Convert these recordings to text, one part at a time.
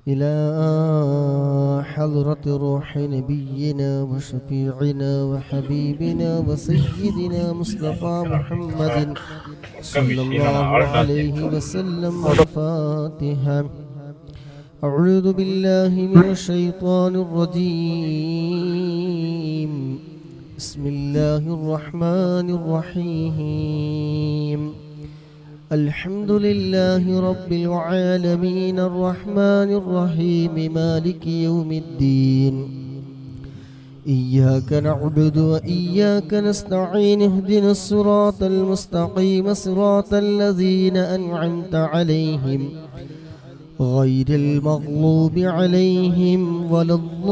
إلى حضرة روح نبينا وشفيعنا وحبيبنا وسيدنا مصطفى محمد صلى الله عليه وسلم. الفاتحة. أعوذ بالله من الشيطان الرجيم. بسم الله الرحمن الرحيم. الحمد لله رب العالمين الرحمن الرحيم مالك يوم الدين. إياك نعبد وإياك نستعين اهدنا الصراط المستقيم صراط الذين أنعمت عليهم غير المغضوب عليهم ولا الضالين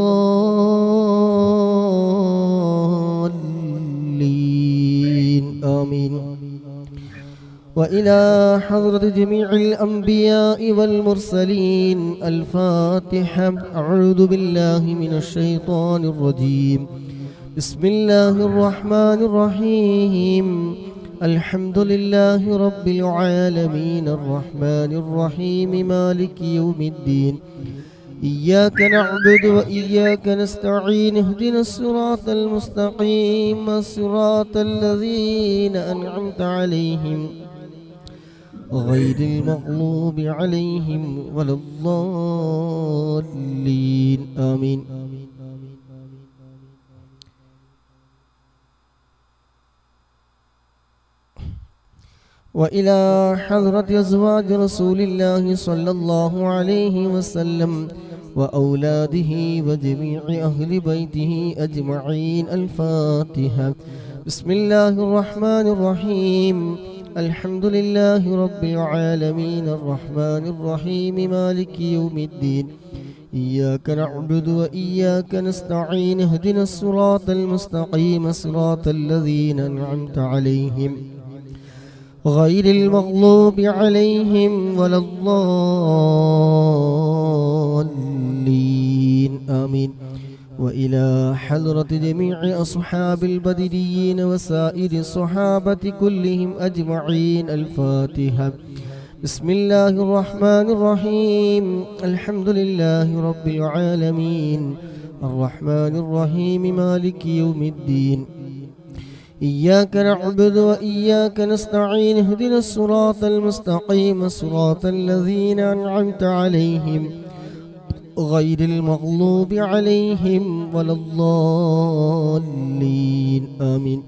آمين. وإلى حضرة جميع الأنبياء والمرسلين. الفاتحة. أعوذ بالله من الشيطان الرجيم. بسم الله الرحمن الرحيم. الحمد لله رب العالمين الرحمن الرحيم مالك يوم الدين. إياك نعبد وإياك نستعين اهدنا الصراط المستقيم صراط الذين أنعمت عليهم غير المغضوب عليهم ولا الضالين آمين. وإلى حضرة أزواج رسول الله صلى الله عليه وسلم وأولاده وجميع أهل بيته أجمعين. الفاتحة. بسم الله الرحمن الرحيم. الحمد لله رب العالمين الرحمن الرحيم مالك يوم الدين. إياك نعبد وإياك نستعين اهدنا الصراط المستقيم صراط الذين أنعمت عليهم غير المغضوب عليهم ولا الضالين آمين. وإلى حضرة جميع أصحاب البدريين وسائر الصحابة كلهم أجمعين. الفاتحة. بسم الله الرحمن الرحيم. الحمد لله رب العالمين الرحمن الرحيم مالك يوم الدين. إياك نعبد وإياك نستعين اهدنا الصراط المستقيم صراط الذين أنعمت عليهم غير المغضوب عليهم ولا الضالين آمين.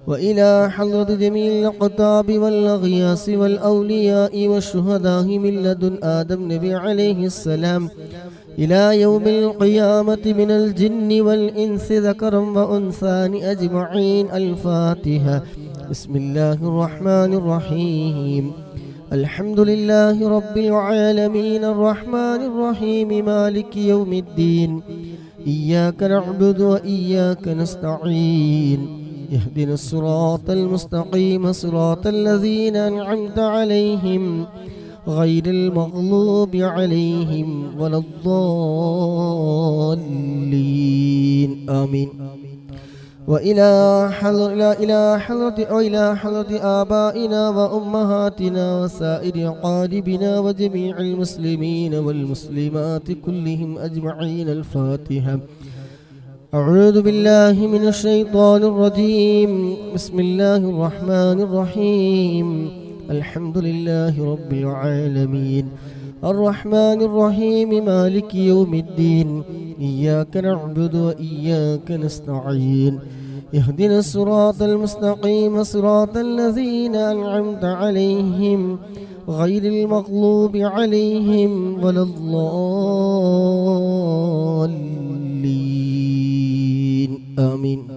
وإلى حضرة جميع الأقطاب والأغياس والأولياء والشهداء من لدن آدم نبي عليه السلام إلى يوم القيامة من الجن والإنس ذكرا وأنثى أجمعين. الفاتحة. بسم الله الرحمن الرحيم. الحمد لله رب العالمين الرحمن الرحيم مالك يوم الدين. إياك نعبد وإياك نستعين اهدنا الصراط المستقيم صراط الذين أنعمت عليهم غير المغضوب عليهم ولا الضالين آمين. وإلى حضرة آبائنا وأمهاتنا وسائر أقاربنا وجميع المسلمين والمسلمات كلهم أجمعين. الفاتحة. أعوذ بالله من الشيطان الرجيم. بسم الله الرحمن الرحيم. الحمد لله رب العالمين الرحمن الرحيم مالك يوم الدين. إياك نعبد وإياك نستعين اهدنا الصراط المستقيم صراط الذين أنعمت عليهم غير المغضوب عليهم ولا الضالين آمين.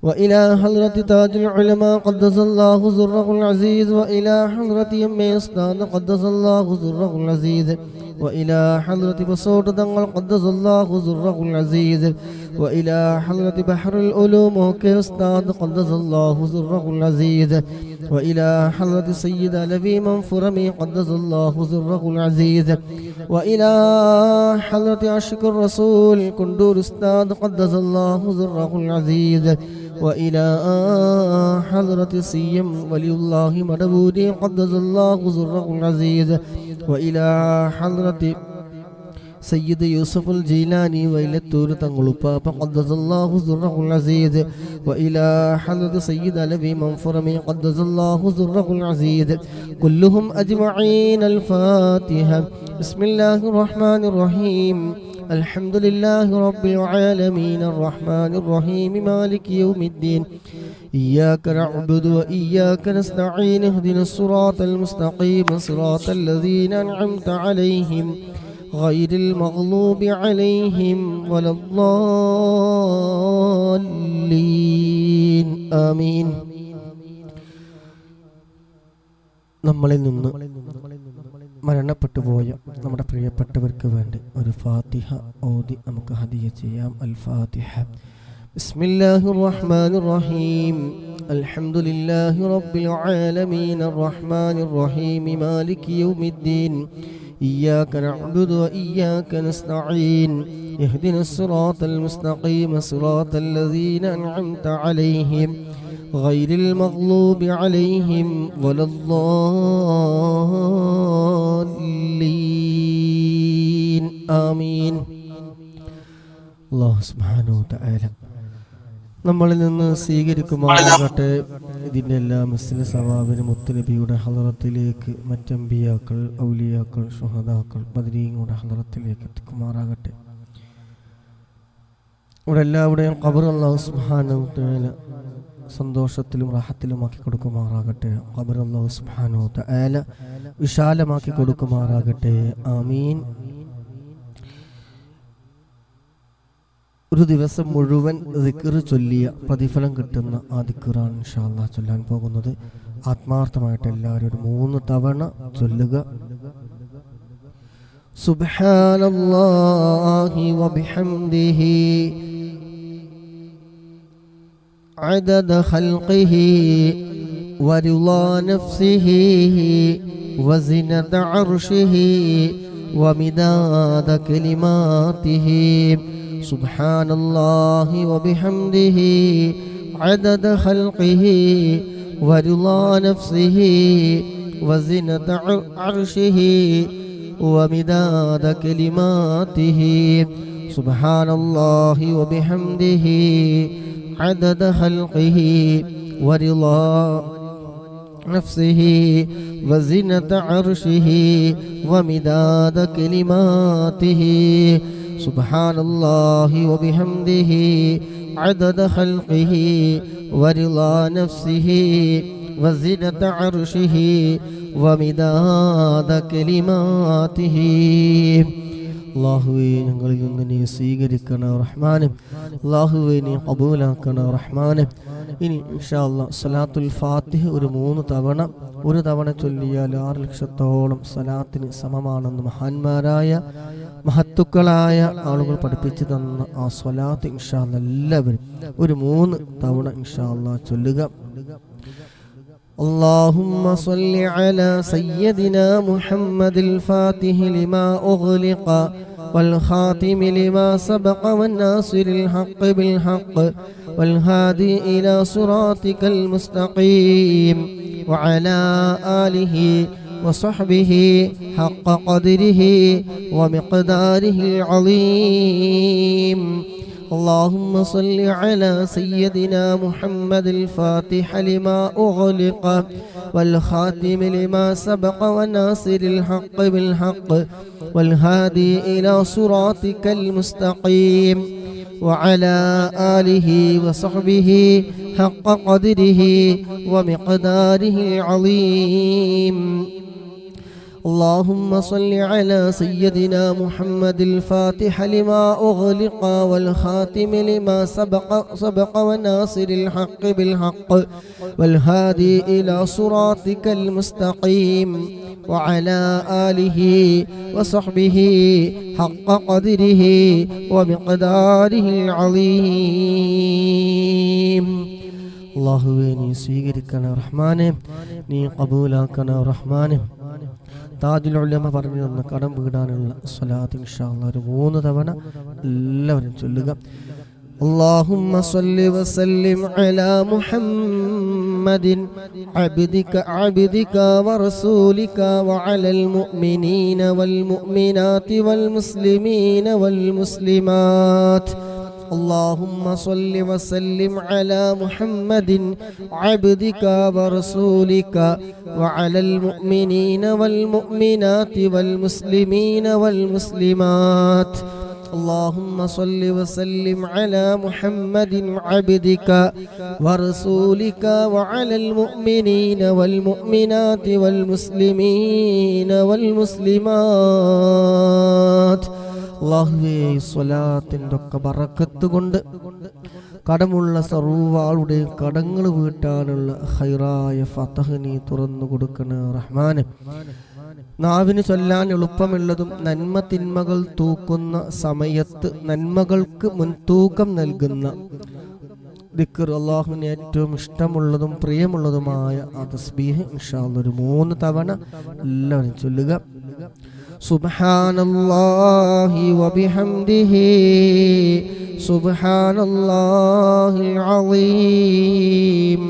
وإلى حضرة تاج العلماء قدس الله سره العزيز. وإلى حضرة يم أستاذ قدس الله سره العزيز. وإلى حضرة بصوت دنقل قدس الله سره العزيز. وإلى حضرة بحر العلوم وكي أستاذ قدس الله سره العزيز. وإلى حضرة سيد لبي منفرمي قدس الله سره العزيز. وإلى حضرة عشق الرسول كندور أستاذ قدس الله سره العزيز. وإلى حضرة سيم ولي الله مدبودي قدس الله سره العزيز. وإلى حضرة سيد يوسف الجيلاني ويلتور تنقلبا قدس الله سره العزيز وإلى حضرة سيد علوي منفرمي قدس الله سره العزيز كلهم أجمعين. الفاتحة. بسم الله الرحمن الرحيم. الحمد لله رب العالمين الرحمن الرحيم مالك يوم الدين إياك نعبد وإياك نستعين اهدنا الصراط المستقيم صراط الذين أنعمت عليهم غير المغلوب عليهم ولا الضالين آمين. നമ്മളിൽ നിന്ന് മരണപ്പെട്ടു പോയ നമ്മുടെ പ്രിയപ്പെട്ടവർക്ക് വേണ്ടി ഒരു ഫാത്തിഹ ഓതി നമുക്ക് ഹദിയ ചെയ്യാം. അൽ ഫാത്തിഹ. ബിസ്മില്ലാഹിർ റഹ്മാനിർ റഹീം. അൽഹംദുലില്ലാഹി റബ്ബിൽ ആലമീൻ അർറഹ്മാനിർ റഹീം മാലികി യൗമിദ്ദീൻ إياك نعبد وإياك نستعين اهدنا الصراط المستقيم صراط الذين أنعمت عليهم غير المغلوب عليهم ولا الضالين آمين. الله سبحانه وتعالى നമ്മളിൽ നിന്ന് സ്വീകരിക്കുമാറാകട്ടെ. ഇതിൻ്റെ എല്ലാ മുസ്ലിം സവാബിനും മുത്തുനബിയുടെ ഹളറത്തിലേക്ക് മറ്റംബിയാക്കൾ, ഔലിയാക്കൾ, ശുഹദാക്കൾ, ബദരീങ്ങളുടെ ഹളറത്തിലേക്ക് എത്തിക്കുമാറാകട്ടെ. ഇവിടെ എല്ലാവരുടെയും ഖബർ അല്ലാഹു സുബ്ഹാനഹു തആല സന്തോഷത്തിലും റാഹത്തിലുമാക്കി കൊടുക്കുമാറാകട്ടെ. ഖബർ അല്ലാഹു സുബ്ഹാനഹു തആല വിശാലമാക്കി കൊടുക്കുമാറാകട്ടെ. ആമീൻ. ഒരു ദിവസം മുഴുവൻ ദിക്ർ ചൊല്ലിയ പ്രതിഫലം കിട്ടുന്ന ആ ദിക്റാണ് ഇൻഷാ അല്ലാഹ് ചൊല്ലാൻ പോകുന്നത്. ആത്മാർത്ഥമായിട്ട് എല്ലാവരും ഒരു 3 തവണ ചൊല്ലുക. സുബ്ഹാനല്ലാഹി വബിഹംദിഹി അദദ ഖൽഖിഹി വറിളാ നഫ്സിഹി വസിനത അർശിഹി വമിദാദ കലിമാതിഹി. سبحان الله وبحمده عدد خلقه ورضا نفسه وزنة عرشه ومداد كلماته. سبحان الله وبحمده عدد خلقه ورضا نفسه وزنة عرشه ومداد كلماته. سبحان الله وبحمده عدد خلقه ورضا نفسه وزنة عرشه ومداد كلماته. അല്ലാഹുവേ, ഞങ്ങളിൽ നിന്ന് നീ സ്വീകരിക്കണ റഹ്മാനെ. അല്ലാഹുവേ, നീ ഖബൂലാക്കണ റഹ്മാനെ. ഇനി ഇൻഷാ അല്ലാഹ് സ്വലാത്തുൽ ഫാത്തിഹ ഒരു 3 തവണ, ഒരു തവണ ചൊല്ലിയാൽ 6 ലക്ഷത്തോളം സ്വലാത്തിന് സമമാണെന്ന് മഹാന്മാരായ മഹത്തുക്കളായ ആളുകൾ പഠിപ്പിച്ചു തന്ന ആ സ്വലാത്ത് ഇൻഷാ അല്ലാഹ് എല്ലാവരും ഒരു 3 തവണ ഇൻഷാ അല്ലാഹ് ചൊല്ലുക. اللهم صل على سيدنا محمد الفاتح لما أغلق والخاتم لما سبق والناصر الحق بالحق والهادي إلى صراطك المستقيم وعلى آله وصحبه حق قدره ومقداره العظيم. اللهم صل على سيدنا محمد الفاتح لما أغلق والخاتم لما سبق والناصر الحق بالحق والهادي إلى صراطك المستقيم وعلى آله وصحبه حق قدره ومقداره العظيم. اللهم صل على سيدنا محمد الفاتح لما أغلق والخاتم لما سبق والناصر الحق بالحق والهادي إلى صراطك المستقيم وعلى آله وصحبه حق قدره ومقداره العظيم. അല്ലാഹുവേ, നീ സ്വീകരിക്കണ റഹ്മാനെ, നീ ഖബൂലാക്കണ റഹ്മാനെ. താജുൽ ഉലമ പറഞ്ഞു തന്ന കടം വീടാനുള്ള സ്വലാത്ത് ഇൻഷാ അല്ലാഹ് ഒരു 3 തവണ എല്ലാവരും ചൊല്ലുക. اللهم صل وسلم على محمد محمد عبدك ورسولك وعلى المؤمنين والمؤمنات والمسلمين والمسلمات اللهم صل وسلم على محمد عبدك ورسولك وعلى المؤمنين والمؤمنات والمسلمين والمسلمات اللهم صل وسلم على محمد عبدك ورسولك وعلى المؤمنين والمؤمنات والمسلمين والمسلمات അല്ലാഹുവേ സ്വലാത്തിൻ്റെ ഒക്കെ ബറക്കത്ത് കൊണ്ട് കടമുള്ള സർവ്വാളുടെ കടങ്ങൾ വീട്ടാനുള്ള ഖൈറായ ഫതഹ് നീ തുറന്നു കൊടുക്കണേ റഹ്മാനെ. നാവിന് ചൊല്ലാൻ എളുപ്പമുള്ളതും നന്മ തിന്മകൾ തൂക്കുന്ന സമയത്ത് നന്മകൾക്ക് മുൻതൂക്കം നൽകുന്ന ദിക്ർ, അല്ലാഹുവിന് ഏറ്റവും ഇഷ്ടമുള്ളതും പ്രിയമുള്ളതുമായ ആ തസ്ബീഹ് ഇൻഷാ അല്ലാഹ് ഒരു 3 തവണ എല്ലാവരും ചൊല്ലുക. സുബ്ഹാനല്ലാഹി വബിഹംദിഹി സുബ്ഹാനല്ലാഹിൽ അളീം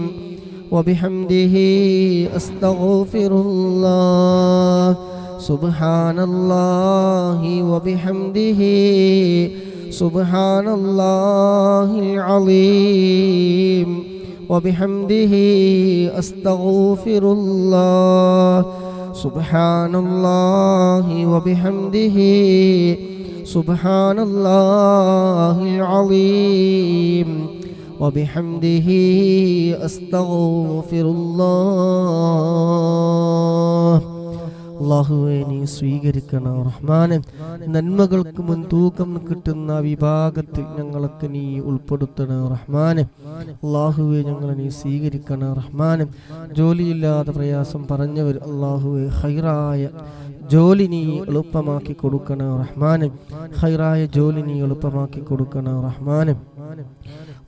വബിഹംദിഹി അസ്തഗ്ഫിറുല്ലാഹ് സുബ്ഹാനല്ലാഹി വബിഹംദിഹി സുബ്ഹാനല്ലാഹിൽ അളീം വബിഹംദിഹി അസ്തഗ്ഫിറുല്ലാഹ് സുബ്ഹാനല്ലാഹി വബിഹംദിഹി സുബ്ഹാനല്ലാഹിൽ അളീം വബിഹംദിഹി അസ്തഗ്ഫിറുല്ലാഹ്. അല്ലാഹുവേ നീ സ്വീകരിക്കണം റഹ്മാനെ. നന്മകൾക്ക് മുൻതൂക്കം കിട്ടുന്ന വിഭാഗത്തിൽ ഞങ്ങളൊക്കെ നീ ഉൾപ്പെടുത്തണം റഹ്മാനെ. അല്ലാഹുവേ ഞങ്ങളെ നീ സ്വീകരിക്കണം റഹ്മാനെ. ജോലിയില്ലാതെ പ്രയാസം പറഞ്ഞവർ അല്ലാഹുവേ ഖൈറായ ജോലി നീ എളുപ്പമാക്കി കൊടുക്കണം റഹ്മാനെ. ഖൈറായ ജോലി നീ എളുപ്പമാക്കി കൊടുക്കണം റഹ്മാനെ.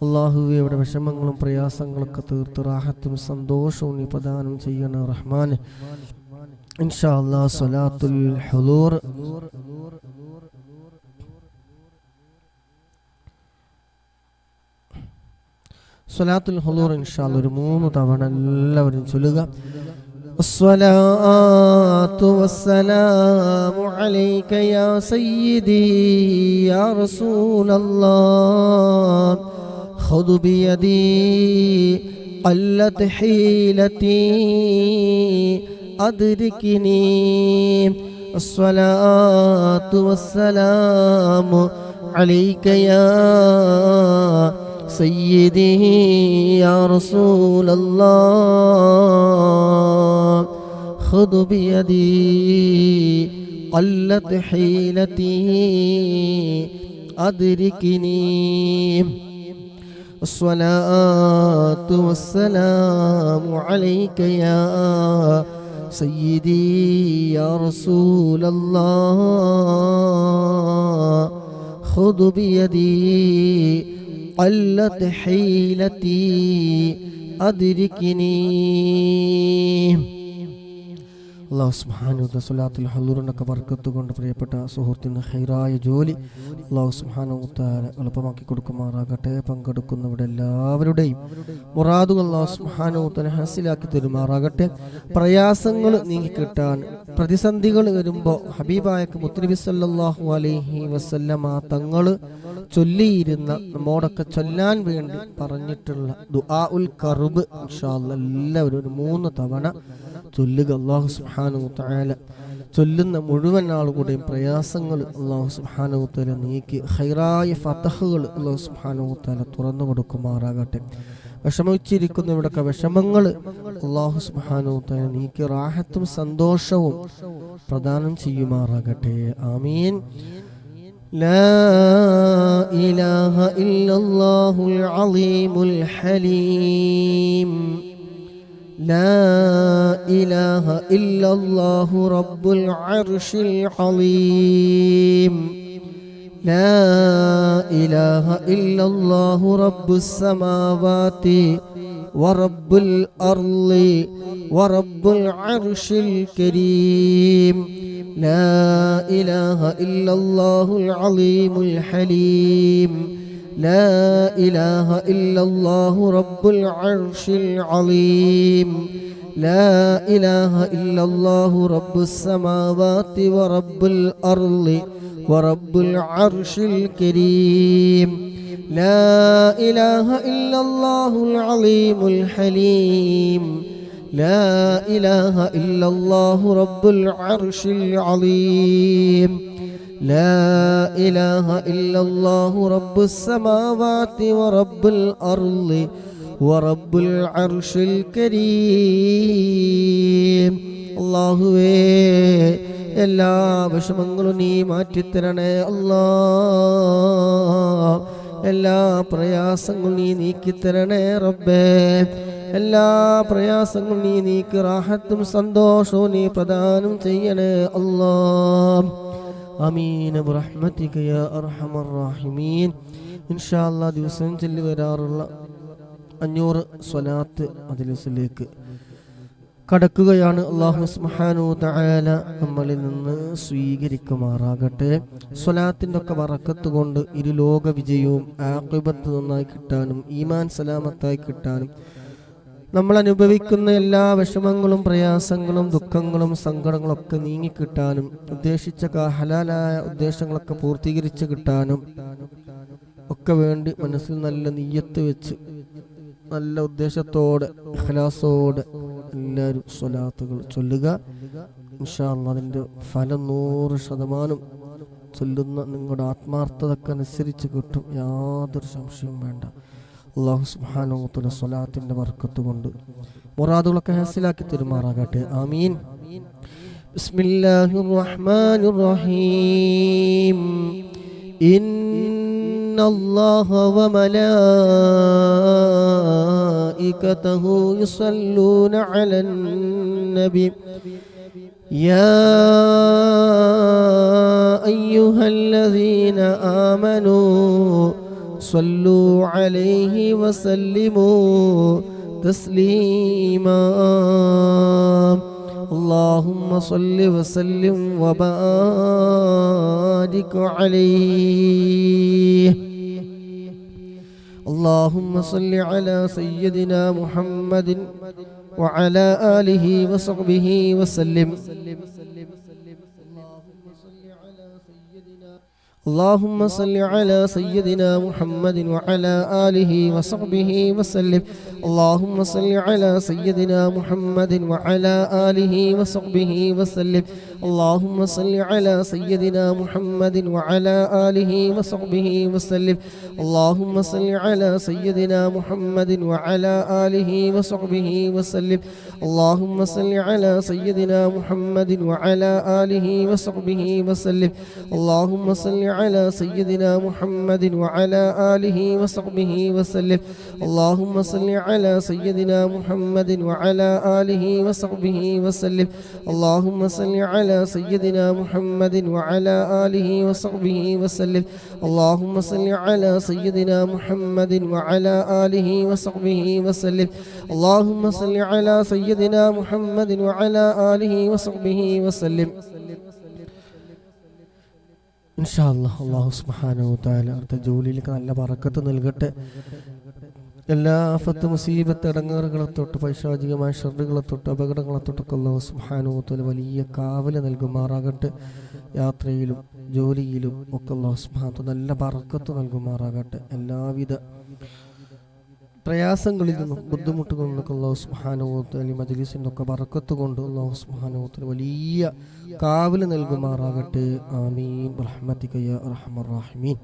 അല്ലാഹുവേ ഇവിടെ വിഷമങ്ങളും പ്രയാസങ്ങളൊക്കെ തീർത്ത് റാഹത്തും സന്തോഷവും നീ പ്രദാനം ചെയ്യണം റഹ്മാനെ. ഇൻഷാ അല്ലാഹ് സ്വലാത്തുൽ ഹുളൂർ ഇൻഷാ അല്ലാഹ് ഒരു 3 തവണ എല്ലാവരും ചൊല്ലുക. അസ്സലാത്തു വസ്സലാമു അലൈക യാ സയ്യിദി യാ റസൂലല്ലാഹ് ഖുദ് ബിയദി ഖല്ലത് ഹീലതി അദ്രികിനി അസ്സലാത്തു വസ്സലാമു അലൈക യാ സയ്യിദി യാ റസൂലല്ലാഹ് ഖുദ് ബിയദി ഖല്ലത് ഹീലതി അദ്രികിനി അസ്സലാത്തു വസ്സലാമു അലൈക യാ സയ്യിദി യാ റസൂലല്ലാഹ് ഖുദ് ബിയദി ഖല്ലത് ഹീലതി അദ്രികിനി. അല്ലാഹു സുബ്ഹാനഹു വ തആല സ്വലാത്തുൽ ഹുളൂറിനൊക്കെ ബർക്കത്ത് കൊണ്ട് പ്രിയപ്പെട്ട സുഹൃത്തിന് ഖൈറായ ജോലി അല്ലാഹു സുബ്ഹാനഹു വ തആല എളുപ്പമാക്കി കൊടുക്കുമാറാകട്ടെ. പങ്കെടുക്കുന്നവരുടെ എല്ലാവരുടെയും മുറാദുകൾ അല്ലാഹു സുബ്ഹാനഹു വ തആല ഹാസിലാക്കി തരുമാറാകട്ടെ. പ്രയാസങ്ങൾ നീങ്ങിക്കിട്ടാൻ പ്രതിസന്ധികൾ വരുമ്പോൾ ഹബീബായ മുത്തുനബി സല്ലല്ലാഹു അലൈഹി വസല്ലമ തങ്ങൾ ചൊല്ലിയിരുന്ന നമ്മോടൊക്കെ ചൊല്ലാൻ വേണ്ടി പറഞ്ഞിട്ടുള്ള ദുആഉൽ കർബ് ഇൻഷാ അല്ലാഹ് എല്ലാവരും ഒരു 3 തവണ ചൊല്ലുക. അല്ലാഹു സുബ്ഹാനഹു വ തആല ചൊല്ലുന്ന മുഴുവൻ ആളുകളുടെയും പ്രയാസങ്ങൾ അല്ലാഹു സുബ്ഹാനഹു വ തആല നീക്കി ഖൈറായ ഫതഹുകൾ അല്ലാഹു സുബ്ഹാനഹു വ തആല തുറന്നു കൊടുക്കുമാറാകട്ടെ. വിഷമിച്ചിരിക്കുന്നവരുടെയൊക്കെ വിഷമങ്ങൾ അല്ലാഹു സുബ്ഹാനഹു വ തആല നീക്കി റാഹത്തും സന്തോഷവും പ്രദാനം ചെയ്യുമാറാകട്ടെ. ആമീൻ. ലാ ഇലാഹ ഇല്ലല്ലാഹുൽ അളീമുൽ ഹലീം لا إله إلا الله رب العرش العظيم لا إله إلا الله رب السماوات ورب الأرض ورب العرش الكريم لا إله إلا الله العليم الحليم لا إله إلا الله رب العرش العظيم لا إله إلا الله رب السماوات ورب الأرض ورب العرش الكريم لا إله إلا الله العظيم الحليم لا إله إلا الله رب العرش العظيم لا إله إلا الله رب السماوات ورب الأرض ورب العرش الكريم അല്ലാഹുവേ എല്ലാ വിഷമങ്ങളും നീ മാറ്റിത്തരണേ അല്ലാഹ് എല്ലാ പ്രയാസങ്ങളും നീ നീക്കിത്തരണേ റബ്ബേ എല്ലാ പ്രയാസങ്ങളും നീ നീക്കി റാഹത്തും സന്തോഷവും നീ പ്രദാനം ചെയ്യണേ അല്ലാഹ് ആമീൻ ബിറഹ്മതിക യാ അർഹമർ റഹീമീൻ ഇൻഷാ അല്ലാഹ് ദിവസം ചൊല്ലി വരാറുള്ള 500 സ്വലാത്ത് മജ്‌ലിസിലേക്ക് കടക്കുകയാണ്. അല്ലാഹു സുബ്ഹാനഹു തആല നമ്മളിൽ നിന്ന് സ്വീകരിക്കുമാറാകട്ടെ. സ്വലാത്തിൻ്റെ ഒക്കെ ബറക്കത്ത് കൊണ്ട് ഇരുലോക വിജയവും ആഖിബത്ത് നന്നായി കിട്ടാനും ഈമാൻ സലാമത്തായി കിട്ടാനും നമ്മൾ അനുഭവിക്കുന്ന എല്ലാ വിഷമങ്ങളും പ്രയാസങ്ങളും ദുഃഖങ്ങളും സങ്കടങ്ങളും ഒക്കെ നീങ്ങിക്കിട്ടാനും ഉദ്ദേശിച്ച ഹലാലായ ഉദ്ദേശങ്ങളൊക്കെ പൂർത്തീകരിച്ച് കിട്ടാനും ഒക്കെ വേണ്ടി മനസ്സിൽ നല്ല നിയ്യത്ത് വെച്ച് നല്ല ഉദ്ദേശത്തോടെ ഇഖ്ലാസോടെ എല്ലാവരും സ്വലാത്തുകൾ ചൊല്ലുക. ഇൻഷാ അല്ലാഹ് അതിൻ്റെ ഫലം 100% ചൊല്ലുന്ന നിങ്ങളുടെ ആത്മാർത്ഥതക്കനുസരിച്ച് കിട്ടും, യാതൊരു സംശയവും വേണ്ട. അല്ലാഹു സുബ്ഹാനഹു വ തആല സ്വലാത്തിൻ്റെ ബർക്കത്ത് കൊണ്ട് മുറാദുകളൊക്കെ ഹാസിലാക്കി തരുമാറാകട്ടെ. ആമീൻ. ബിസ്മില്ലാഹിർ റഹ്മാനിർ റഹീം. ഇന്നല്ലാഹ വ മലായികതഹു യുസല്ലൂന അലൻ നബി യാ അയ്യുഹല്ലദീന ആമനൂ صلوا عليه وسلموا تسليما اللهم صل وسلم وبارك عليه اللهم صل على سيدنا محمد وعلى آله وصحبه وسلم اللهم صل على سيدنا محمد وعلى آله وصحبه وسلم اللهم صل على سيدنا محمد وعلى آله وصحبه وسلم اللهم صل على سيدنا محمد وعلى آله وصحبه وسلم اللهم صل على سيدنا محمد وعلى آله وصحبه وسلم اللهم صل على سيدنا محمد وعلى آله وصحبه وسلم اللهم صل على سيدنا محمد وعلى آله وصحبه وسلم اللهم صل على سيدنا محمد وعلى آله وصحبه وسلم اللهم صل على سيدنا محمد وعلى آله وصحبه وسلم اللهم صل على سيدنا محمد وعلى آله وصحبه وسلم اللهم صل على سيدنا محمد وعلى آله وصحبه وسلم ഇൻഷാ അല്ലാഹ്. അല്ലാഹു സുബ്ഹാനഹു വ തആല അടുത്ത ജോലിയിലേക്ക് നല്ല ബറക്കത്ത് നൽകട്ടെ. എല്ലാ ആഫത്ത് മുസീബത്ത് ഇടങ്ങേറുകളെ തൊട്ട് പൈശാചികമായ ഷർറുകളെ തൊട്ട് അപകടങ്ങളെ തൊട്ടൊക്കെ അല്ലാഹു സുബ്ഹാനഹു വ തആല വലിയ കാവല് നൽകുമാറാകട്ടെ. യാത്രയിലും ജോലിയിലും ഒക്കെ അല്ലാഹു സുബ്ഹാനഹു വ തആല നല്ല ബറക്കത്ത് നൽകുമാറാകട്ടെ. എല്ലാവിധ പ്രയാസങ്ങളിൽ നിന്നും ബുദ്ധിമുട്ടുകളിൽ നിന്നൊക്കെ അല്ലാഹു സുബ്ഹാനഹു വ തആല മജ്‌ലിസിനൊക്കെ ബറക്കത്ത് കൊണ്ട് അല്ലാഹു സുബ്ഹാനഹു വ തആല വലിയ കാവല് നൽകുമാറാകട്ടെ. ആമീൻ ബിറഹ്മതിക യാ അർഹമർ റഹീമീൻ.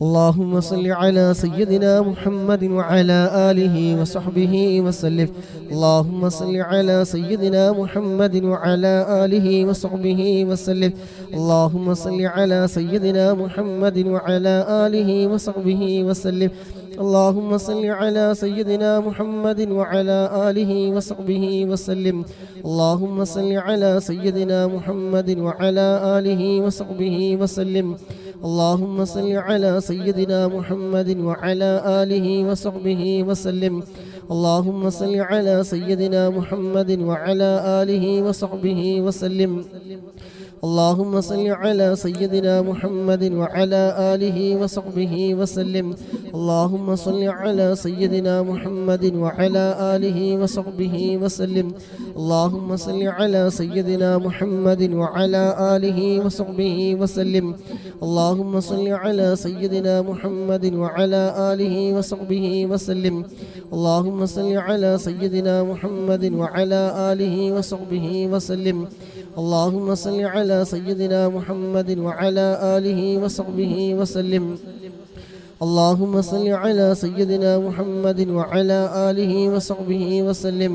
اللهم صل على سيدنا محمد وعلى آله وصحبه وسلم اللهم صل على سيدنا محمد وعلى آله وصحبه وسلم اللهم صل على سيدنا محمد وعلى آله وصحبه وسلم اللهم صل على سيدنا محمد وعلى آله وصحبه وسلم اللهم صل على سيدنا محمد وعلى آله وصحبه وسلم اللهم صل على سيدنا محمد وعلى آله وصحبه وسلم اللهم صل على سيدنا محمد وعلى آله وصحبه وسلم اللهم صل على سيدنا محمد وعلى آله وصحبه وسلم. اللهم صل على سيدنا محمد وعلى آله وصحبه وسلم. اللهم صل على سيدنا محمد وعلى آله وصحبه وسلم. اللهم صل على سيدنا محمد وعلى آله وصحبه وسلم. اللهم صل على سيدنا محمد وعلى آله وصحبه وسلم. اللهم صل على سيدنا محمد وعلى آله وصحبه وسلم. اللهم صل على سيدنا محمد وعلى آله وصحبه وسلم.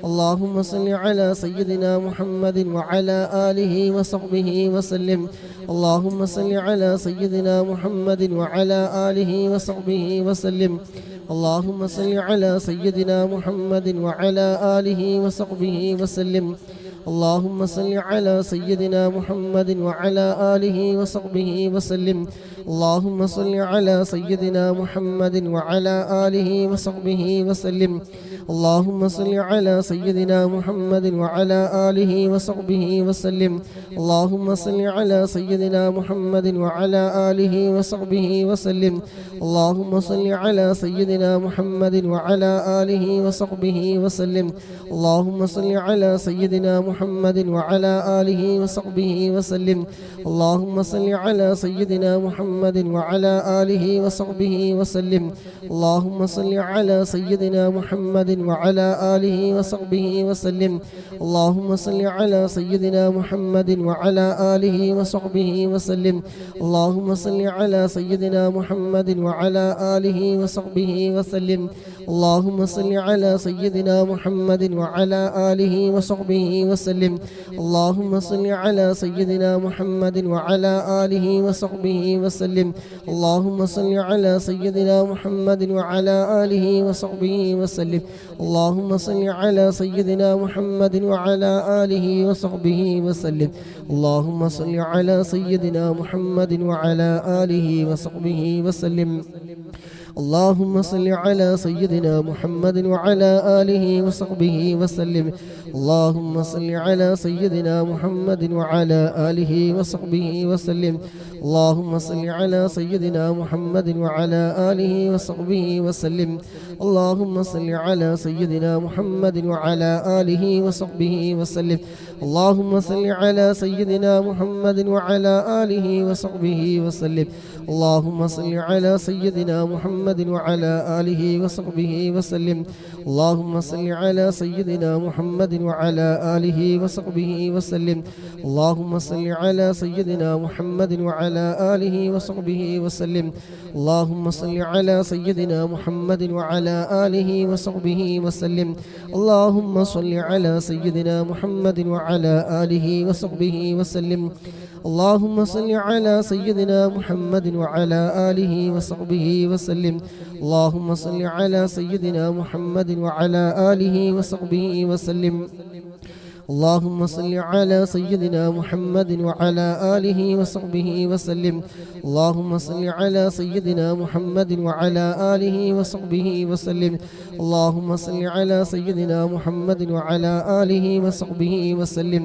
اللهم صل على سيدنا محمد وعلى آله وصحبه وسلم. اللهم صل على سيدنا محمد وعلى آله وصحبه وسلم. اللهم صل على سيدنا محمد وعلى آله وصحبه وسلم. اللهم صل على سيدنا محمد وعلى آله وصحبه وسلم. اللهم صل على سيدنا محمد وعلى آله وصحبه وسلم. اللهم صل على سيدنا محمد وعلى آله وصحبه وسلم. اللهم صل على سيدنا محمد وعلى آله وصحبه وسلم. اللهم صل على سيدنا محمد وعلى آله وصحبه وسلم. اللهم صل على سيدنا محمد وعلى آله وصحبه وسلم. اللهم صل على سيدنا محمد وعلى آله وصحبه وسلم. اللهم صل على سيدنا محمد وعلى آله وصحبه وسلم. اللهم صل على سيدنا محمد وعلى آله وصحبه وسلم. اللهم صل على سيدنا محمد وعلى آله وصحبه وسلم. اللهم صل على سيدنا محمد وعلى آله وصحبه وسلم. اللهم صل على سيدنا محمد وعلى آله وصحبه وسلم. اللهم صل على سيدنا محمد وعلى آله وصحبه وسلم. اللهم صل على سيدنا محمد وعلى آله وصحبه وسلم. اللهم صل على سيدنا محمد وعلى آله وصحبه وسلم. اللهم صل على سيدنا محمد وعلى آله وصحبه وسلم. اللهم صل على سيدنا محمد وعلى آله وصحبه وسلم. اللهم صل على سيدنا محمد وعلى آله وصحبه وسلم. اللهم صل على سيدنا محمد وعلى آله وصحبه وسلم. اللهم صل على سيدنا محمد وعلى آله وصحبه وسلم. اللهم صل على سيدنا محمد وعلى آله وصحبه وسلم. اللهم صل على سيدنا محمد وعلى آله وصحبه وسلم. اللهم صل على سيدنا محمد وعلى آله وصحبه وسلم. اللهم صل على سيدنا محمد وعلى آله وصحبه وسلم. اللهم صل على سيدنا محمد وعلى آله وصحبه وسلم. اللهم صل على سيدنا محمد وعلى آله وصحبه وسلم. اللهم صل على سيدنا محمد وعلى آله وصحبه وسلم. اللهم صل على سيدنا محمد وعلى آله وصحبه وسلم. اللهم صل على سيدنا محمد وعلى آله وصحبه وسلم. اللهم صل على سيدنا محمد وعلى آله وصحبه وسلم.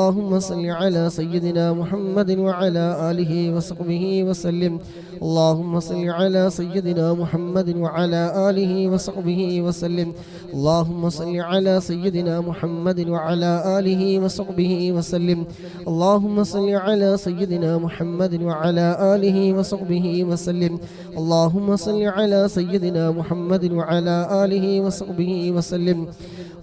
اللهم صل على سيدنا محمد وعلى آله وصحبه وسلم. اللهم صل على سيدنا محمد وعلى آله وصحبه وسلم. اللهم صل على سيدنا محمد وعلى آله وصحبه وسلم. اللهم صل على سيدنا محمد وعلى آله وصحبه وسلم. اللهم صل على سيدنا محمد وعلى آله وصحبه وسلم.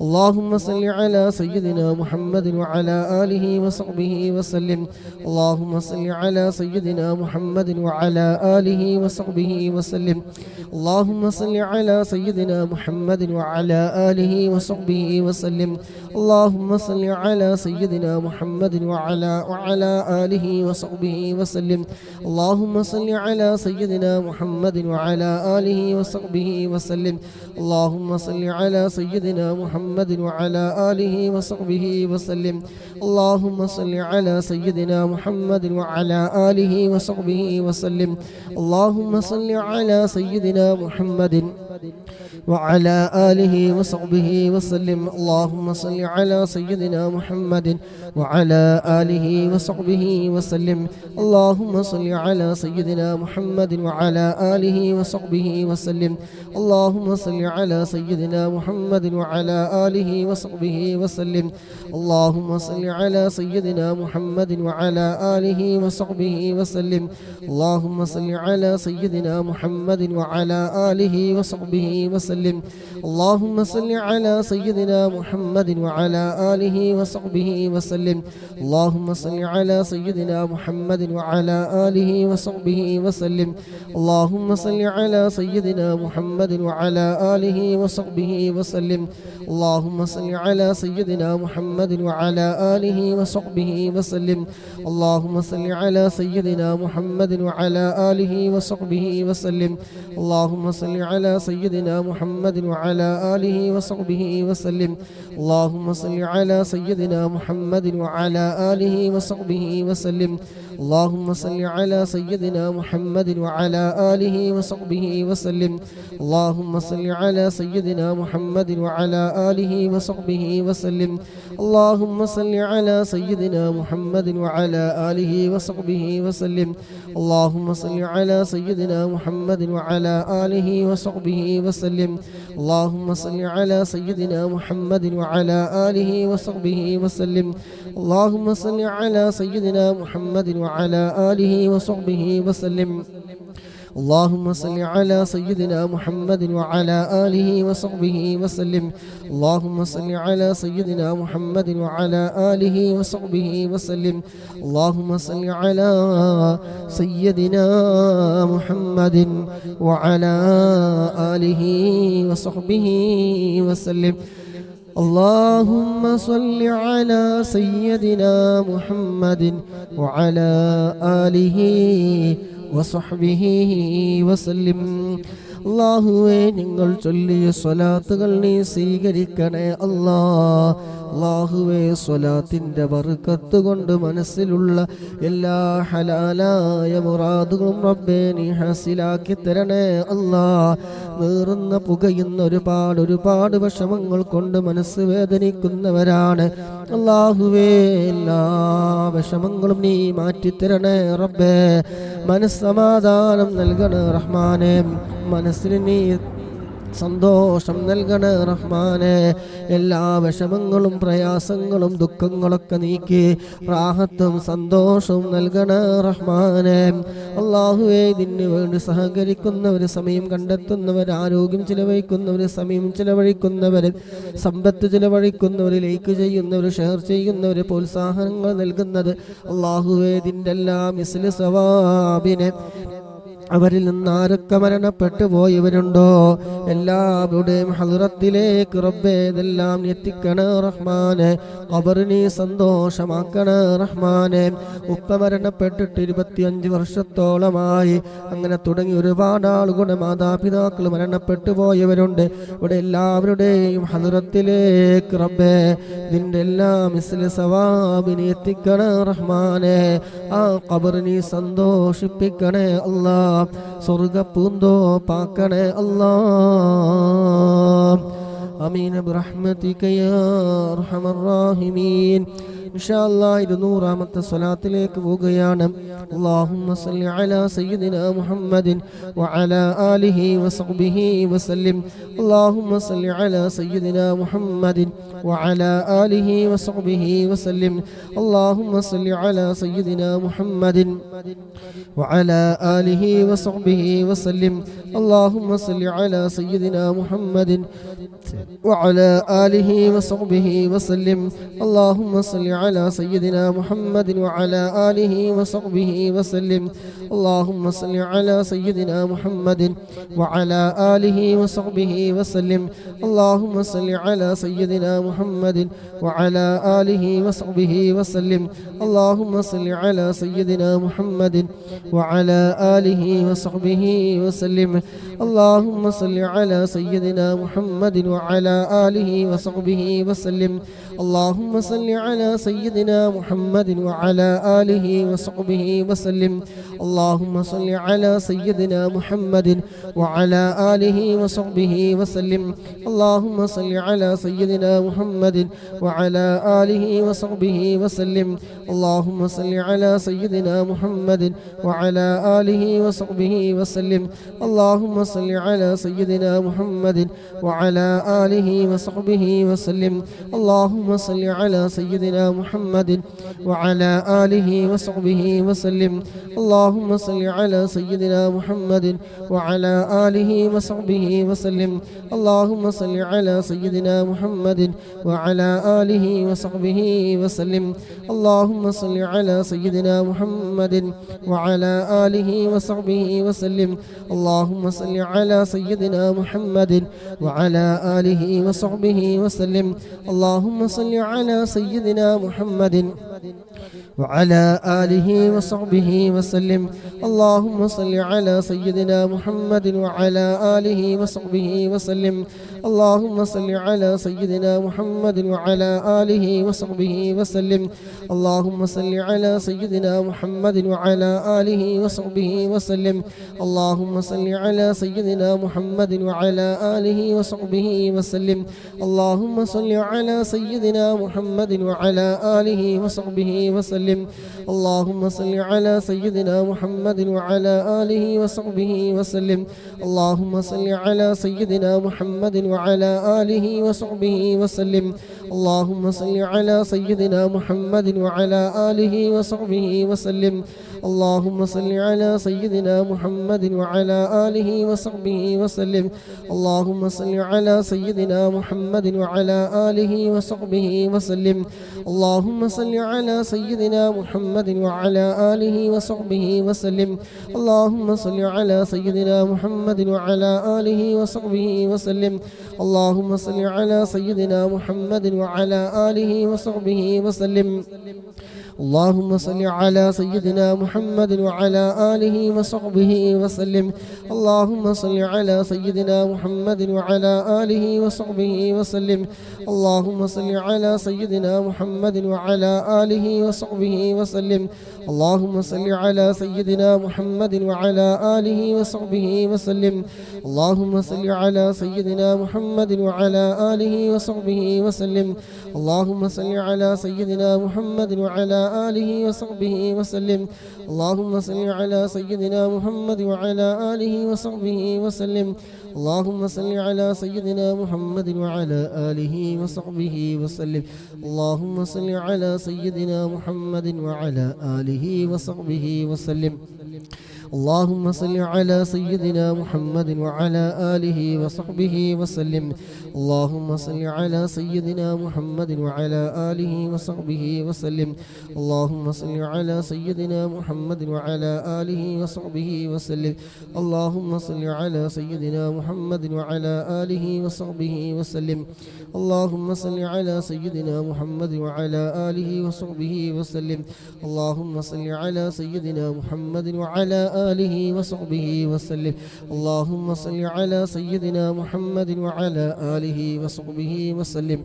اللهم صل على سيدنا محمد وعلى آله وصحبه وسلم. اللهم صل على سيدنا محمد وعلى آله وصحبه وسلم. اللهم صل على سيدنا محمد وعلى آله وصحبه وسلم. اللهم صل على سيدنا محمد وعلى آله وصحبه وسلم. اللهم صل على سيدنا محمد وعلى آله وصحبه وسلم. اللهم صل على سيدنا محمد وعلى آله وصحبه وسلم. اللهم صل على سيدنا محمد وعلى آله وصحبه وسلم. اللهم صل على سيدنا محمد وعلى آله وصحبه وسلم. اللهم صل على سيدنا محمد وعلى آله وصحبه وسلم. اللهم صل على سيدنا محمد وعلى آله وصحبه وسلم. اللهم صل على سيدنا محمد وعلى آله وصحبه وسلم. اللهم صل على سيدنا محمد وعلى آله وصحبه وسلم. اللهم صل على سيدنا محمد وعلى آله وصحبه وسلم. اللهم صل على سيدنا محمد وعلى آله وصحبه وسلم. اللهم صل على سيدنا محمد وعلى آله وصحبه وسلم. اللهم صل على سيدنا محمد وعلى آله وصحبه وسلم. اللهم صل على سيدنا محمد وعلى آله وصحبه وسلم. اللهم صل على سيدنا محمد وعلى آله وصحبه وسلم. اللهم صل على سيدنا محمد وعلى آله وصحبه وسلم. اللهم صل على سيدنا محمد وعلى آله وصحبه وسلم. اللهم صل على سيدنا محمد وعلى آله وصحبه وسلم. اللهم صل على سيدنا محمد وعلى آله وصحبه وسلم. اللهم صل على سيدنا محمد وعلى آله وصحبه وسلم. اللهم صل على سيدنا محمد وعلى آله وصحبه وسلم. اللهم صل على سيدنا محمد وعلى آله وصحبه وسلم. اللهم صل على سيدنا محمد وعلى آله وصحبه وسلم. اللهم صل على سيدنا محمد وعلى آله وصحبه وسلم. اللهم صل على سيدنا محمد وعلى آله وصحبه وسلم. اللهم صل على سيدنا محمد وعلى آله وصحبه وسلم. اللهم صل على سيدنا محمد وعلى آله വസ്ഹബിഹി വസല്ലിം. അല്ലാഹുവേ, നിങ്ങൾ ചൊല്ലിയ സ്വലാത്തുകൾ നീ സ്വീകരിക്കണേ അല്ലാ. അല്ലാഹുവേ, സ്വലാത്തിൻ്റെ ബർക്കത്ത് കൊണ്ട് മനസ്സിലുള്ള എല്ലാ ഹലാലായ മുറാദുകളും റബ്ബേ നീ ഹാസിലാക്കി തരണേ അല്ലാ. നീറുന്ന പുകയുന്ന ഒരുപാട് വിഷമങ്ങൾ കൊണ്ട് മനസ്സ് വേദനിക്കുന്നവരാണ് അല്ലാഹുവേ. എല്ലാ വിഷമങ്ങളും നീ മാറ്റിത്തരണേ റബ്ബേ. മനസ്സമാധാനം നൽകണേ റഹ്മാനെ. മനസ്സിന് നീ സന്തോഷം നൽകണേ റഹ്മാനെ. എല്ലാ വിഷമങ്ങളും പ്രയാസങ്ങളും ദുഃഖങ്ങളൊക്കെ നീക്കി റാഹത്തും സന്തോഷവും നൽകണേ റഹ്മാനെ. അല്ലാഹുവേ, ഇതിന് വേണ്ടി സഹകരിക്കുന്നവർ, സമയം കണ്ടെത്തുന്നവർ, ആരോഗ്യം ചിലവഴിക്കുന്നവർ, സമയം ചിലവഴിക്കുന്നവർ, സമ്പത്ത് ചിലവഴിക്കുന്നവർ, ലൈക്ക് ചെയ്യുന്നവർ, ഷെയർ ചെയ്യുന്നവർ, പ്രോത്സാഹനങ്ങൾ നൽകുന്നത് അല്ലാഹുവേ, ഇതിൻ്റെ എല്ലാം മിസ്ലു സവാബിനെ അവരിൽ നിന്ന് ആരൊക്കെ മരണപ്പെട്ടു പോയവരുണ്ടോ എല്ലാവരുടെയും ഹദ്റത്തിലേക്ക് റബ്ബേ ഇതെല്ലാം എത്തിക്കണേ റഹ്മാനെ. ഖബറിനെ സന്തോഷമാക്കണേ റഹ്മാനെ. ഉപ്പ മരണപ്പെട്ടിട്ട് 25 വർഷത്തോളമായി. അങ്ങനെ തുടങ്ങി ഒരുപാട് ആളുകളുടെ മാതാപിതാക്കൾ മരണപ്പെട്ടു പോയവരുണ്ട്. ഇവിടെ എല്ലാവരുടെയും ഹദ്റത്തിലേക്ക് റബ്ബേ ഇതിൻ്റെ എല്ലാം മിസ്ലു സവാബിനെ എത്തിക്കണേ റഹ്മാനെ. ആ ഖബറിനെ സന്തോഷിപ്പിക്കണേ അല്ലാ. സ്വർഗ പൂന്തോപ്പാക്കണേ അല്ലാ. ആമീൻ ബിറഹ്മതിക യാ അർഹമർ റഹീമീൻ. ഇൻഷാഅല്ലാഹ് 200ാമത്തെ സ്വലാത്തിലേക്ക് പോവുകയാണ്. അല്ലാഹുമ്മ സ്വല്ലി അലാ സയ്യിദിനാ മുഹമ്മദിൻ വഅലാ ആലിഹി വസഹ്ബിഹി വസല്ലിം. അല്ലാഹുമ്മ സ്വല്ലി അലാ സയ്യിദിനാ മുഹമ്മദിൻ വഅലാ ആലിഹി വസഹ്ബിഹി വസല്ലിം. അല്ലാഹുമ്മ സ്വല്ലി അലാ സയ്യിദിനാ മുഹമ്മദിൻ വഅലാ ആലിഹി വസഹ്ബിഹി വസല്ലിം. അല്ലാഹുമ്മ സ്വല്ലി അലാ സയ്യിദിനാ മുഹമ്മദിൻ വഅലാ ആലിഹി വസഹ്ബിഹി വസല്ലിം. അല്ലാഹുമ്മ സ്വല്ലി على سيدنا محمد وعلى آله وصحبه وسلم. اللهم صل على سيدنا محمد وعلى آله وصحبه وسلم. اللهم صل على سيدنا محمد وعلى آله وصحبه وسلم. اللهم صل على سيدنا محمد وعلى آله وصحبه وسلم. اللهم صل على سيدنا محمد وعلى آله وصحبه وسلم. اللهم صل على سيدنا محمد وعلى آله وصحبه وسلم اللهم صل على سيدنا محمد وعلى آله وصحبه وسلم اللهم صل على سيدنا محمد وعلى آله وصحبه وسلم اللهم صل على سيدنا محمد وعلى آله وصحبه وسلم اللهم صل على سيدنا محمد وعلى آله وصحبه وسلم اللهم صل على سيدنا محمد وعلى آله وصحبه وسلم اللهم صل على سيدنا محمد وعلى آله وصحبه وسلم اللهم صل على سيدنا محمد وعلى آله وصحبه وسلم اللهم صل على سيدنا محمد وعلى آله وصحبه وسلم اللهم صل على سيدنا محمد وعلى آله وصحبه وسلم اللهم صل على سيدنا محمد وعلى آله وصحبه وسلم اللهم صل على سيدنا محمد وعلى آله وصحبه وسلم اللهم صل على سيدنا محمد وعلى آله وصحبه وسلم اللهم صل على سيدنا محمد وعلى آله وصحبه وسلم اللهم صل على سيدنا محمد وعلى آله وصحبه وسلم اللهم صل على سيدنا محمد وعلى آله وصحبه وسلم اللهم صل على سيدنا محمد وعلى آله وصحبه وسلم اللهم صل على سيدنا محمد وعلى آله وصحبه وسلم اللهم صل على سيدنا محمد وعلى آله وصحبه وسلم اللهم صل على سيدنا محمد وعلى آله وصحبه وسلم اللهم صل على سيدنا محمد وعلى آله وصحبه وسلم اللهم صل على سيدنا محمد وعلى آله وصحبه وسلم اللهم صل على سيدنا محمد وعلى آله وصحبه وسلم اللهم صل على سيدنا محمد وعلى آله وصحبه وسلم اللهم صل على سيدنا محمد وعلى آله وصحبه وسلم اللهم صل على سيدنا محمد وعلى آله وصحبه وسلم اللهم صل على سيدنا محمد وعلى آله وصحبه وسلم اللهم صل على سيدنا محمد وعلى آله وصحبه وسلم اللهم صل على سيدنا محمد وعلى آله وصحبه وسلم اللهم صل على سيدنا محمد وعلى آله وصحبه وسلم اللهم صل على سيدنا محمد وعلى آله وصحبه وسلم اللهم صل على سيدنا محمد وعلى آله وصحبه وسلم اللهم صل على سيدنا محمد وعلى آله وصحبه وسلم اللهم صل على سيدنا محمد وعلى آله وصحبه وسلم اللهم صل على سيدنا محمد وعلى آله وصحبه وسلم اللهم صل على سيدنا محمد وعلى آله وصحبه وسلم اللهم صل على سيدنا محمد وعلى آله وصحبه وسلم اللهم صل على سيدنا محمد وعلى آله وصحبه وسلم اللهم صل على سيدنا محمد وعلى آله وصحبه وسلم اللهم صل على سيدنا محمد وعلى آله وصحبه وسلم اللهم صل على سيدنا محمد وعلى آله وصحبه وسلم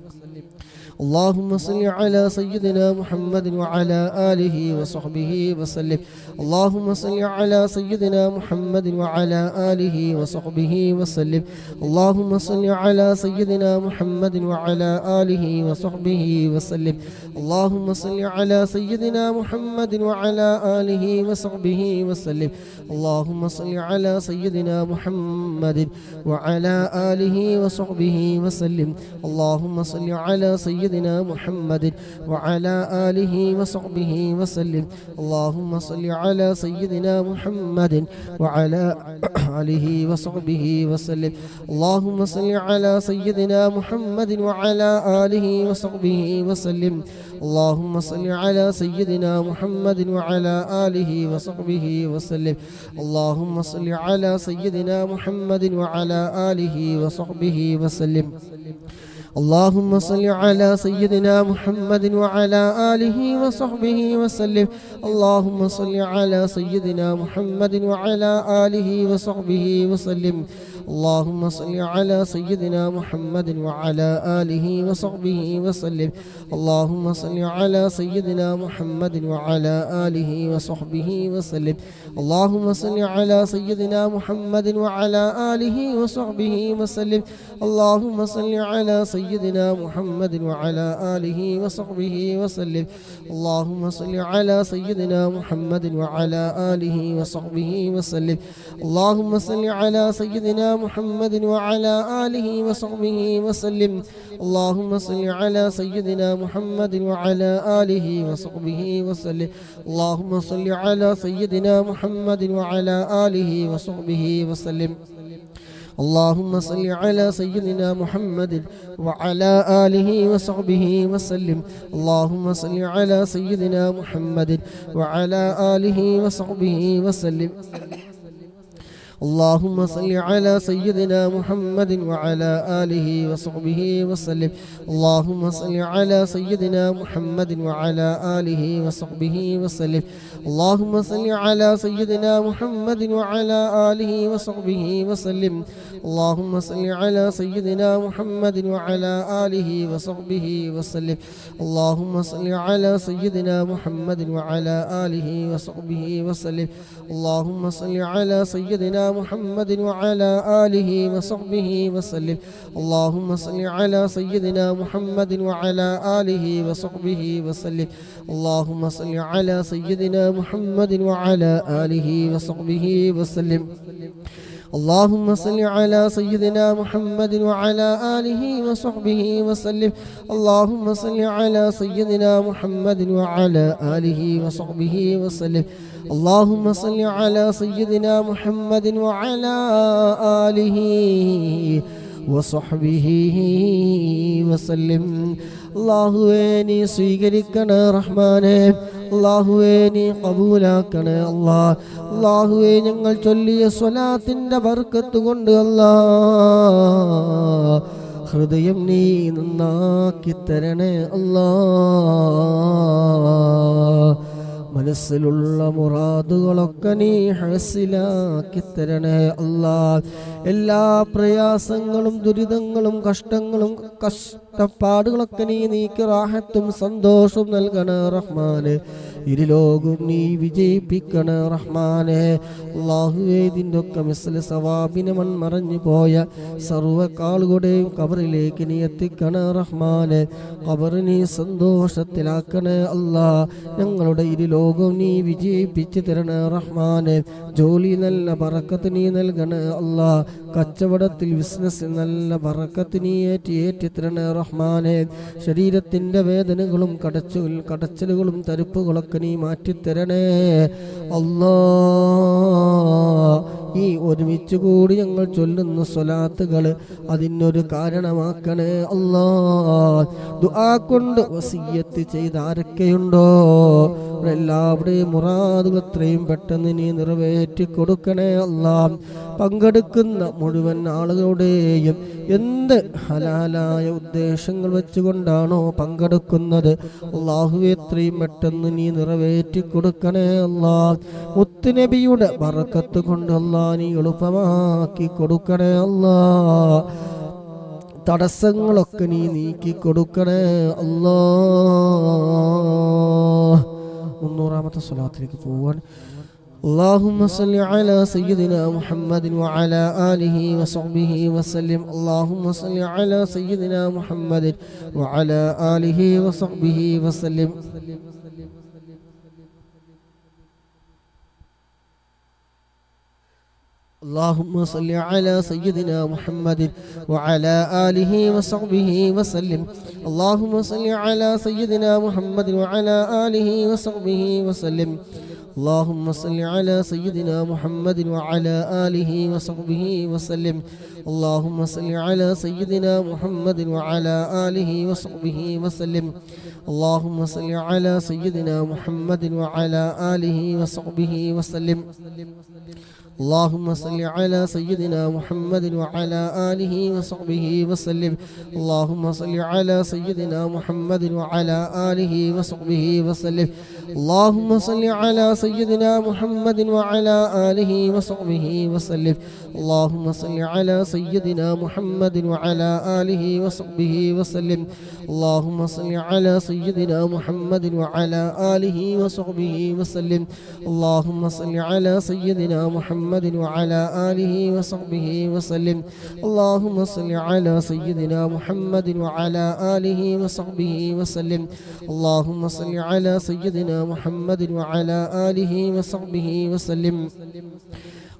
اللهم صل على سيدنا محمد وعلى آله وصحبه وسلم اللهم صل على سيدنا محمد وعلى آله وصحبه وسلم اللهم صل على سيدنا محمد وعلى آله وصحبه وسلم اللهم صل على سيدنا محمد وعلى آله وصحبه وسلم اللهم صل على سيدنا محمد وعلى آله وصحبه وسلم اللهم صل على سيدنا محمد وعلى آله وصحبه وسلم اللهم صل على سيدنا محمد وعلى آله وصحبه وسلم اللهم صل على سيدنا محمد وعلى آله وصحبه وسلم اللهم صل على سيدنا محمد وعلى آله وصحبه وسلم اللهم صل على سيدنا محمد وعلى آله وصحبه وسلم اللهم صل على سيدنا محمد وعلى آله وصحبه وسلم اللهم صل على سيدنا محمد وعلى آله وصحبه وسلم اللهم صل على سيدنا محمد وعلى آله وصحبه وسلم اللهم صل على سيدنا محمد وعلى آله وصحبه وسلم اللهم صل على سيدنا محمد وعلى آله وصحبه وسلم اللهم صل على سيدنا محمد وعلى آله وصحبه وسلم اللهم صل على سيدنا محمد وعلى آله وصحبه وسلم اللهم صل على سيدنا محمد وعلى آله وصحبه وسلم اللهم صل على سيدنا محمد وعلى آله وصحبه وسلم اللهم صل على سيدنا محمد وعلى آله وصحبه وسلم اللهم صل على سيدنا محمد وعلى آله وصحبه وسلم اللهم صل على سيدنا محمد وعلى آله وصحبه وسلم اللهم صل على سيدنا محمد وعلى آله وصحبه وسلم اللهم صل على سيدنا محمد وعلى آله وصحبه وسلم اللهم صل على سيدنا محمد وعلى آله وصحبه وسلم اللهم صل على سيدنا محمد وعلى آله وصحبه وسلم اللهم صل على سيدنا محمد وعلى آله وصحبه وسلم اللهم صل على سيدنا محمد وعلى آله وصحبه وسلم اللهم صل على سيدنا محمد وعلى آله وصحبه وسلم اللهم صل على سيدنا محمد وعلى آله وصحبه وسلم اللهم صل على سيدنا محمد وعلى آله وصحبه وسلم اللهم صل على سيدنا محمد وعلى آله وصحبه وسلم അല്ലാഹുവേ നീ സ്വീകരിക്കണേ റഹ്മാനേ അല്ലാഹുവേ നീ ഖബൂലാക്കണേ അല്ലാഹുവേ ഞങ്ങൾ ചൊല്ലിയ സ്വലാത്തിന്റെ ബർക്കത്ത് കൊണ്ട് ഹൃദയം നീ നന്നാക്കി തരണേ മനസ്സിലുള്ള മുറാദുകളൊക്കെ നീ ഹസിലാക്കി തരണേ എല്ലാ പ്രയാസങ്ങളും ദുരിതങ്ങളും കഷ്ടങ്ങളും കഷ്ടപ്പാടുകളൊക്കെ നീ നീക്കി റാഹത്തും സന്തോഷവും നൽകണേ റഹ്മാനെ ഇരുലോകം നീ വിജയിപ്പിക്കണേ റഹ്മാനെ അല്ലാഹുവേ ഇതിൻ്റെ ഒക്കെ മിസ്ല സവാബിനെ മൺമറഞ്ഞു പോയ സർവ്വകാളുകളുടെയും ഖബറിലേക്ക് നീ എത്തിക്കണേ റഹ്മാനെ ഖബർ നീ സന്തോഷത്തിലാക്കണേ ഞങ്ങളുടെ ഇരുലോകം നീ വിജയിപ്പിച്ചു തരണേ റഹ്മാനെ ജോലി നല്ല ബറക്കത്ത് നീ നൽകണേ കച്ചവടത്തിൽ ബിസിനസ് നല്ല ബറക്കത്ത് നീ ഏറ്റി തരണേ റഹ്മാനെ ശരീരത്തിന്റെ വേദനകളും കടച്ചലുകളും തരിപ്പുകളൊക്കെ നീ മാറ്റിത്തരണേ ഈ ഒരുമിച്ച് കൂടി ഞങ്ങൾ ചൊല്ലുന്ന സ്വലാത്തുകൾ അതിനൊരു കാരണമാക്കണേ ദുആ കൊണ്ട് വസിയ്യത്ത് ചെയ്ത ആരൊക്കെയുണ്ടോ എല്ലാവരുടെയും മുറാദുകൾ എത്രയും പെട്ടെന്ന് നീ നിറവേറ്റി കൊടുക്കണേ പങ്കെടുക്കുന്ന മുഴുവൻ ആളുകളുടെയും എന്ത് ഹലാലായ ഉദ്ദേശങ്ങൾ വെച്ചുകൊണ്ടാണോ പങ്കെടുക്കുന്നത് അല്ലാഹുവേ എത്രയും പെട്ടെന്ന് നീ നിറവേറ്റി കൊടുക്കണേ മുത്തുനബിയുടെ ബറക്കത്ത് കൊണ്ട് നീ എളുപ്പമാക്കി കൊടുക്കണേ തടസ്സങ്ങളൊക്കെ നീ നീക്കി കൊടുക്കണേ 300ാമത്തെ സ്വലാത്തിലേക്ക് പോവാൻ اللهم صل على سيدنا محمد وعلى آله وصحبه وسلم اللهم صل على سيدنا محمد وعلى آله وصحبه وسلم اللهم صل على سيدنا محمد وعلى آله وصحبه وسلم اللهم صل على سيدنا محمد وعلى آله وصحبه وسلم اللهم صل على سيدنا محمد وعلى آله وصحبه وسلم اللهم صل على سيدنا محمد وعلى آله وصحبه وسلم اللهم صل على سيدنا محمد وعلى آله وصحبه وسلم اللهم صل على سيدنا محمد وعلى آله وصحبه وسلم اللهم صل على سيدنا محمد وعلى آله وصحبه وسلم اللهم صل على سيدنا محمد وعلى آله وصحبه وسلم اللهم صل على سيدنا محمد وعلى آله وصحبه وسلم اللهم صل على سيدنا محمد وعلى آله وصحبه وسلم اللهم صل على سيدنا محمد وعلى آله وصحبه وسلم اللهم صل على سيدنا محمد وعلى آله وصحبه وسلم اللهم صل على سيدنا محمد وعلى آله وصحبه وسلم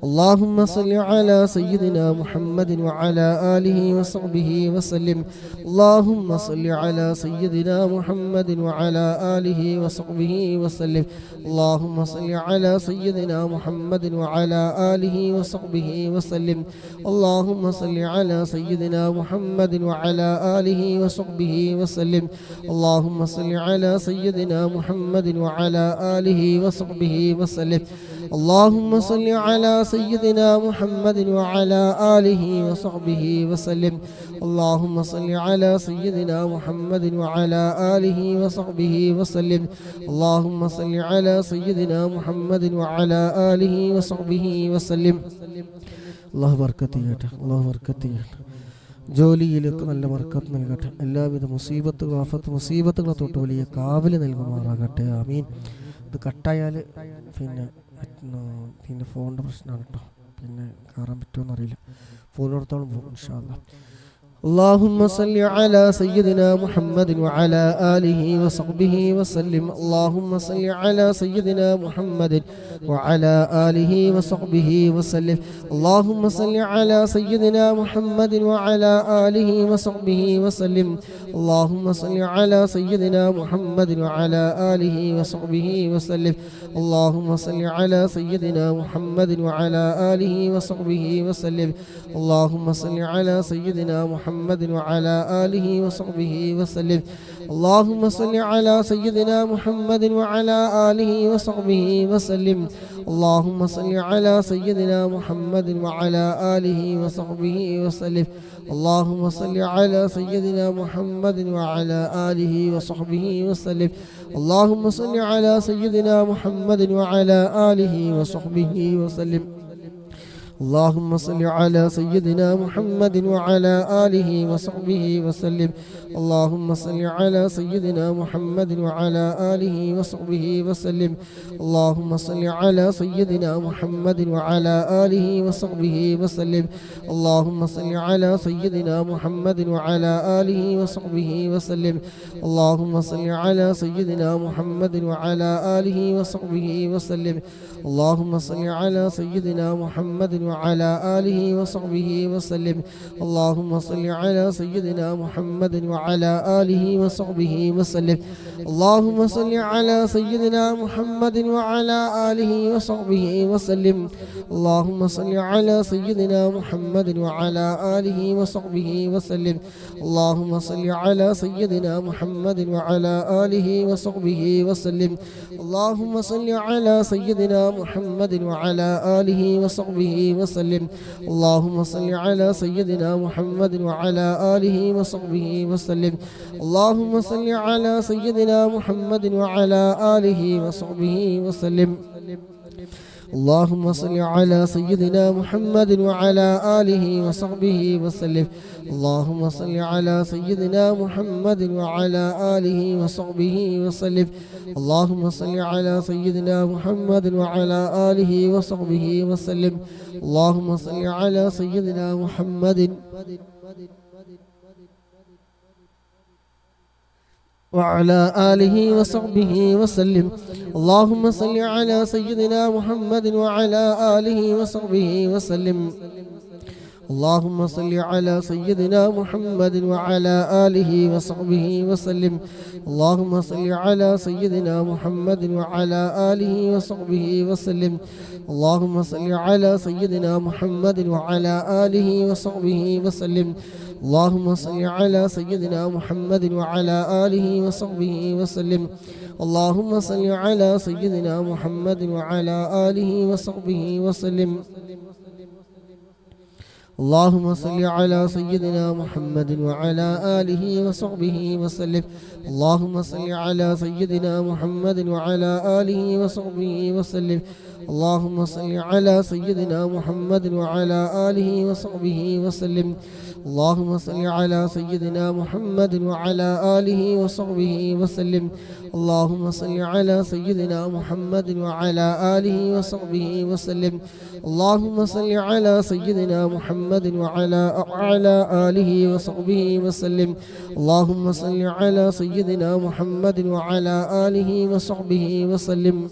اللهم صل على سيدنا محمد وعلى آله وصحبه وسلم اللهم صل على سيدنا محمد وعلى آله وصحبه وسلم اللهم صل على سيدنا محمد وعلى آله وصحبه وسلم اللهم صل على سيدنا محمد وعلى آله وصحبه وسلم اللهم صل على سيدنا محمد وعلى آله وصحبه وسلم اللهم صل على سيدنا محمد وعلى آله وصحبه وسلم اللهم صل على سيدنا محمد وعلى آله وصحبه وسلم اللهم صل على سيدنا محمد وعلى آله وصحبه وسلم الله بركته الله بركته ജോലിയിലേക്ക് നല്ല ബർക്കത്ത് നൽകട്ടെ എല്ലാവിധ മുസീബത്തുകളും ആഫത്ത് മുസീബത്തുകളെ തൊട്ട് വലിയ കാവല് നൽകുമാറാകട്ടെ ആമീൻ ഇത് കട്ടായാൽ പിന്നെ ഫോണിൻ്റെ പ്രശ്നമാണ് കേട്ടോ പിന്നെ കയറാൻ പറ്റുമോ എന്നറിയില്ല ഫോണിനോടത്തോളം പോകും ഇൻഷാ അല്ലാഹ് اللهم صل على سيدنا محمد وعلى آله وصحبه وسلم اللهم صل على سيدنا محمد وعلى آله وصحبه وسلم اللهم صل على سيدنا محمد وعلى آله وصحبه وسلم اللهم صل على سيدنا محمد وعلى آله وصحبه وسلم اللهم صل على سيدنا محمد وعلى آله وصحبه وسلم اللهم صل على سيدنا محمد وعلى آله وصحبه وسلم اللهم صل على سيدنا محمد وعلى آله وصحبه وسلم اللهم صل على سيدنا محمد وعلى آله وصحبه وسلم اللهم صل على سيدنا محمد وعلى آله وصحبه وسلم اللهم صل على سيدنا محمد وعلى آله وصحبه وسلم اللهم صل على سيدنا محمد وعلى آله وصحبه وسلم اللهم صل على سيدنا محمد وعلى آله وصحبه وسلم اللهم صل على سيدنا محمد وعلى آله وصحبه وسلم اللهم صل على سيدنا محمد وعلى آله وصحبه وسلم اللهم صل على سيدنا محمد وعلى آله وصحبه وسلم اللهم صل على سيدنا محمد وعلى آله وصحبه وسلم اللهم صل على سيدنا محمد وعلى آله وصحبه وسلم اللهم صل على سيدنا محمد وعلى آله وصحبه وسلم اللهم صل على سيدنا محمد وعلى آله وصحبه وسلم اللهم صل على سيدنا محمد وعلى آله وصحبه وسلم اللهم صل على سيدنا محمد وعلى آله وصحبه وسلم اللهم صل على سيدنا محمد وعلى آله وصحبه وسلم اللهم صل على سيدنا محمد وعلى آله وصحبه وسلم اللهم صل على سيدنا محمد وعلى آله وصحبه وسلم اللهم صل على سيدنا محمد وعلى آله وصحبه وسلم اللهم صل على سيدنا محمد وعلى آله وصحبه وسلم اللهم صل على سيدنا محمد وعلى آله وصحبه وسلم اللهم صل على سيدنا محمد وعلى آله وصحبه وسلم اللهم صل على سيدنا محمد وعلى آله وصحبه وسلم اللهم صل على سيدنا محمد وعلى آله وصحبه وسلم اللهم صل على سيدنا محمد وعلى آله وصحبه وسلم اللهم صل على سيدنا محمد وعلى آله وصحبه وسلم اللهم صل على سيدنا محمد وعلى آله وصحبه وسلم اللهم صل على سيدنا محمد وعلى آله وصحبه وسلم اللهم صل على سيدنا محمد وعلى آله وصحبه وسلم اللهم صل على سيدنا محمد وعلى آله وصحبه وسلم اللهم صل على سيدنا محمد وعلى آله وصحبه وسلم اللهم صل على سيدنا محمد وعلى آله وصحبه وسلم اللهم صل على سيدنا محمد وعلى آله وصحبه وسلم اللهم صل على سيدنا محمد وعلى آله وصحبه وسلم